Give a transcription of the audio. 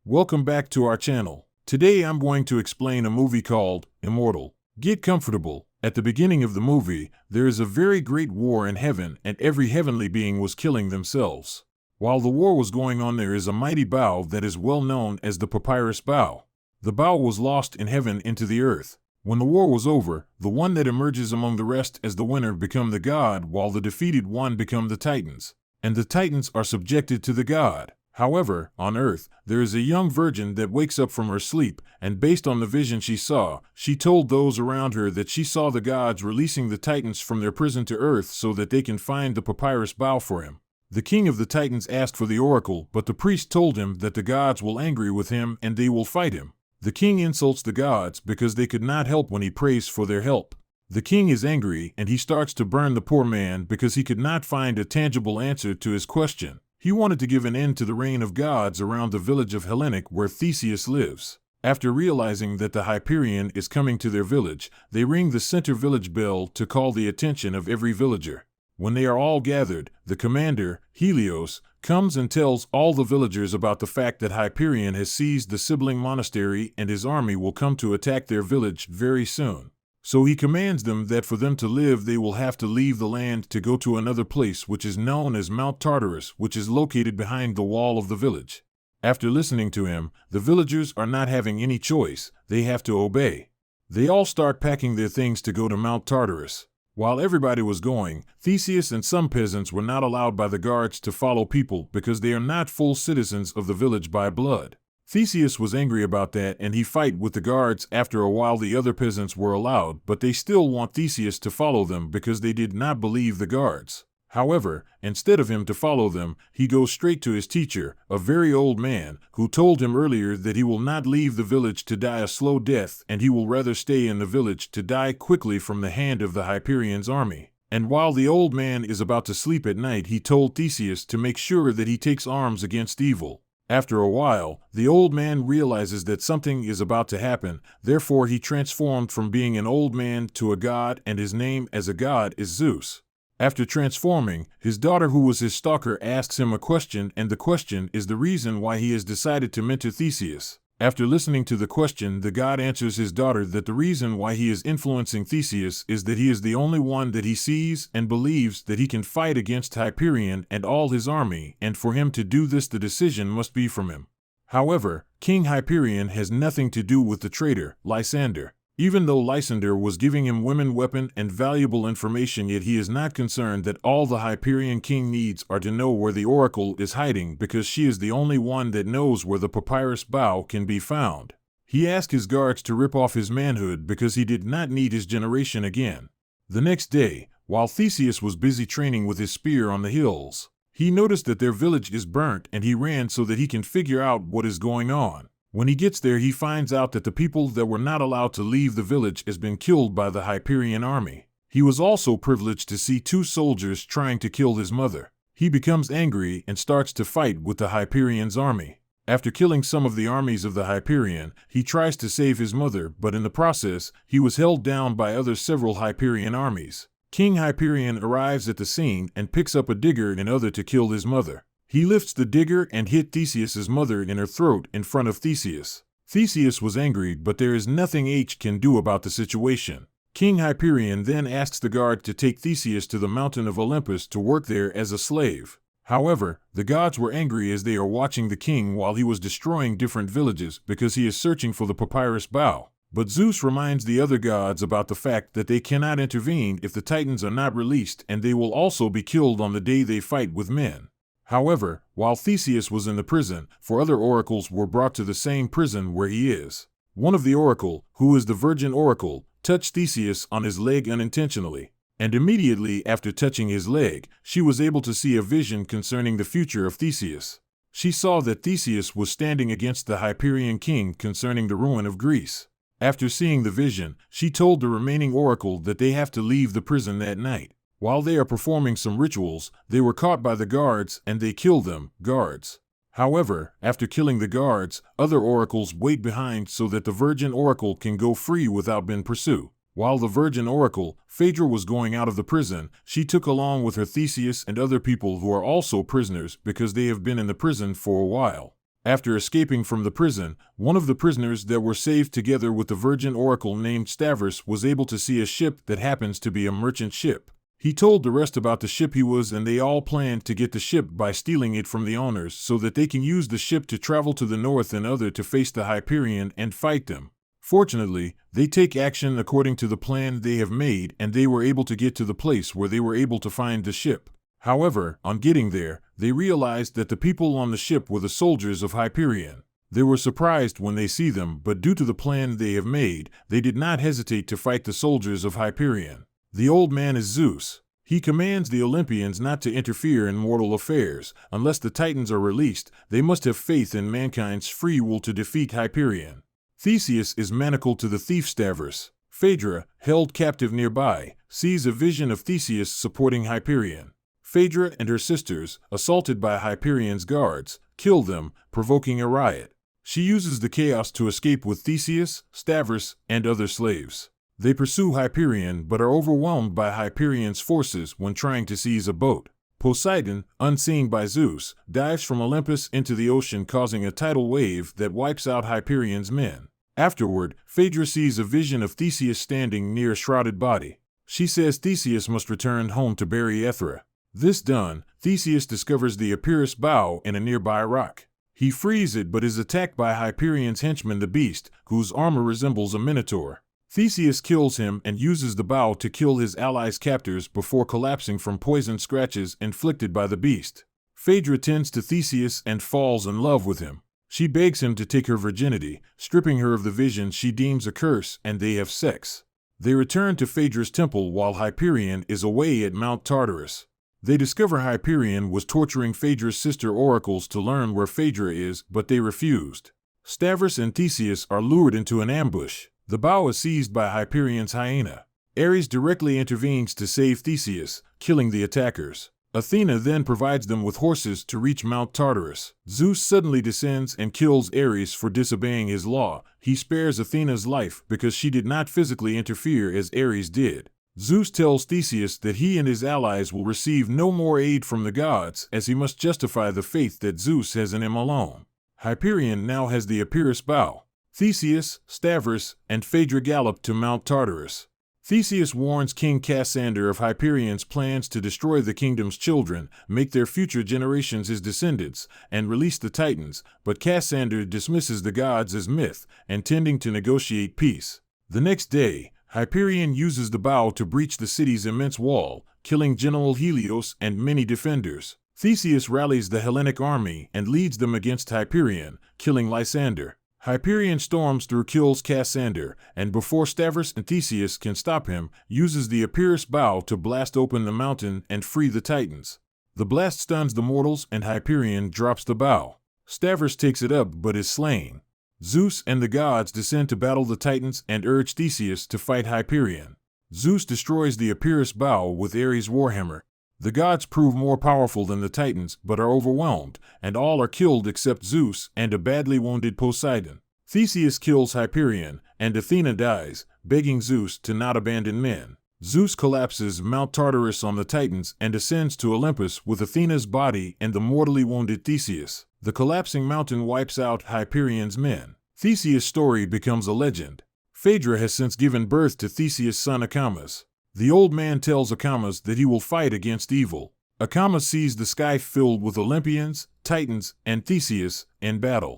Welcome back to our channel. Today I'm going to explain a movie called Immortal. Get comfortable. At the beginning of the movie, there is a very great war in heaven and every heavenly being was killing themselves. While the war was going on, there is a mighty bow that is well known as the Papyrus Bow. The bow was lost in heaven into the earth. When the war was over, the one that emerges among the rest as the winner become the god, while the defeated one become the Titans. And the Titans are subjected to the god. However, on earth, there is a young virgin that wakes up from her sleep, and based on the vision she saw, she told those around her that she saw the gods releasing the Titans from their prison to earth so that they can find the papyrus bow for him. The king of the Titans asked for the oracle, but the priest told him that the gods will angry with him and they will fight him. The king insults the gods because they could not help when he prays for their help. The king is angry and he starts to burn the poor man because he could not find a tangible answer to his question. He wanted to give an end to the reign of gods around the village of Hellenic where Theseus lives. After realizing that the Hyperion is coming to their village, they ring the center village bell to call the attention of every villager. When they are all gathered, the commander, Helios, comes and tells all the villagers about the fact that Hyperion has seized the sibling monastery and his army will come to attack their village very soon. So he commands them that for them to live they will have to leave the land to go to another place which is known as Mount Tartarus, which is located behind the wall of the village. After listening to him, the villagers are not having any choice, they have to obey. They all start packing their things to go to Mount Tartarus. While everybody was going, Theseus and some peasants were not allowed by the guards to follow people because they are not full citizens of the village by blood. Theseus was angry about that and he fight with the guards. After a while the other peasants were allowed, but they still want Theseus to follow them because they did not believe the guards. However, instead of him to follow them, he goes straight to his teacher, a very old man, who told him earlier that he will not leave the village to die a slow death and he will rather stay in the village to die quickly from the hand of the Hyperion's army. And while the old man is about to sleep at night, he told Theseus to make sure that he takes arms against evil. After a while, the old man realizes that something is about to happen, therefore he transformed from being an old man to a god, and his name as a god is Zeus. After transforming, his daughter who was his stalker asks him a question, and the question is the reason why he has decided to mentor Theseus. After listening to the question, the god answers his daughter that the reason why he is influencing Theseus is that he is the only one that he sees and believes that he can fight against Hyperion and all his army, and for him to do this the decision must be from him. However, King Hyperion has nothing to do with the traitor, Lysander. Even though Lysander was giving him women, weapon, and valuable information, yet he is not concerned that all the Hyperion king needs are to know where the oracle is hiding because she is the only one that knows where the papyrus bow can be found. He asked his guards to rip off his manhood because he did not need his generation again. The next day, while Theseus was busy training with his spear on the hills, he noticed that their village is burnt and he ran so that he can figure out what is going on. When he gets there, he finds out that the people that were not allowed to leave the village has been killed by the Hyperion army. He was also privileged to see two soldiers trying to kill his mother. He becomes angry and starts to fight with the Hyperion's army. After killing some of the armies of the Hyperion, he tries to save his mother, but in the process, he was held down by other several Hyperion armies. King Hyperion arrives at the scene and picks up a dagger in order to kill his mother. He lifts the dagger and hit Theseus's mother in her throat in front of Theseus. Theseus was angry, but there is nothing H can do about the situation. King Hyperion then asks the guard to take Theseus to the mountain of Olympus to work there as a slave. However, the gods were angry as they are watching the king while he was destroying different villages because he is searching for the papyrus bow. But Zeus reminds the other gods about the fact that they cannot intervene if the Titans are not released, and they will also be killed on the day they fight with men. However, while Theseus was in the prison, 4 other oracles were brought to the same prison where he is. One of the oracle, who is the virgin oracle, touched Theseus on his leg unintentionally, and immediately after touching his leg, she was able to see a vision concerning the future of Theseus. She saw that Theseus was standing against the Hyperion king concerning the ruin of Greece. After seeing the vision, she told the remaining oracle that they have to leave the prison that night. While they are performing some rituals, they were caught by the guards and they kill them, guards. However, after killing the guards, other oracles wait behind so that the virgin oracle can go free without being pursued. While the virgin oracle, Phaedra, was going out of the prison, she took along with her Theseus and other people who are also prisoners because they have been in the prison for a while. After escaping from the prison, one of the prisoners that were saved together with the virgin oracle named Stavros was able to see a ship that happens to be a merchant ship. He told the rest about the ship he was, and they all planned to get the ship by stealing it from the owners so that they can use the ship to travel to the north and other to face the Hyperion and fight them. Fortunately, they take action according to the plan they have made, and they were able to get to the place where they were able to find the ship. However, on getting there, they realized that the people on the ship were the soldiers of Hyperion. They were surprised when they see them, but due to the plan they have made, they did not hesitate to fight the soldiers of Hyperion. The old man is Zeus. He commands the Olympians not to interfere in mortal affairs. Unless the Titans are released, they must have faith in mankind's free will to defeat Hyperion. Theseus is manacled to the thief Stavros. Phaedra, held captive nearby, sees a vision of Theseus supporting Hyperion. Phaedra and her sisters, assaulted by Hyperion's guards, kill them, provoking a riot. She uses the chaos to escape with Theseus, Stavros, and other slaves. They pursue Hyperion but are overwhelmed by Hyperion's forces when trying to seize a boat. Poseidon, unseen by Zeus, dives from Olympus into the ocean, causing a tidal wave that wipes out Hyperion's men. Afterward, Phaedra sees a vision of Theseus standing near a shrouded body. She says Theseus must return home to bury Ethra. This done, Theseus discovers the Epirus bow in a nearby rock. He frees it but is attacked by Hyperion's henchman the Beast, whose armor resembles a minotaur. Theseus kills him and uses the bow to kill his allies' captors before collapsing from poison scratches inflicted by the beast. Phaedra tends to Theseus and falls in love with him. She begs him to take her virginity, stripping her of the vision she deems a curse, and they have sex. They return to Phaedra's temple while Hyperion is away at Mount Tartarus. They discover Hyperion was torturing Phaedra's sister oracles to learn where Phaedra is, but they refused. Stavros and Theseus are lured into an ambush. The bow is seized by Hyperion's hyena. Ares directly intervenes to save Theseus, killing the attackers. Athena then provides them with horses to reach Mount Tartarus. Zeus suddenly descends and kills Ares for disobeying his law. He spares Athena's life because she did not physically interfere as Ares did. Zeus tells Theseus that he and his allies will receive no more aid from the gods, as he must justify the faith that Zeus has in him alone. Hyperion now has the Epirus bow. Theseus, Stavros, and Phaedra gallop to Mount Tartarus. Theseus warns King Cassander of Hyperion's plans to destroy the kingdom's children, make their future generations his descendants, and release the Titans, but Cassander dismisses the gods as myth, intending to negotiate peace. The next day, Hyperion uses the bow to breach the city's immense wall, killing General Helios and many defenders. Theseus rallies the Hellenic army and leads them against Hyperion, killing Lysander. Hyperion storms through, kills Cassander, and before Stavros and Theseus can stop him, uses the Epirus bow to blast open the mountain and free the Titans. The blast stuns the mortals and Hyperion drops the bow. Stavros takes it up but is slain. Zeus and the gods descend to battle the Titans and urge Theseus to fight Hyperion. Zeus destroys the Epirus bow with Ares' warhammer. The gods prove more powerful than the Titans, but are overwhelmed, and all are killed except Zeus and a badly wounded Poseidon. Theseus kills Hyperion, and Athena dies, begging Zeus to not abandon men. Zeus collapses Mount Tartarus on the Titans and ascends to Olympus with Athena's body and the mortally wounded Theseus. The collapsing mountain wipes out Hyperion's men. Theseus' story becomes a legend. Phaedra has since given birth to Theseus' son Acamas. The old man tells Acamas that he will fight against evil. Acamas sees the sky filled with Olympians, Titans, and Theseus in battle.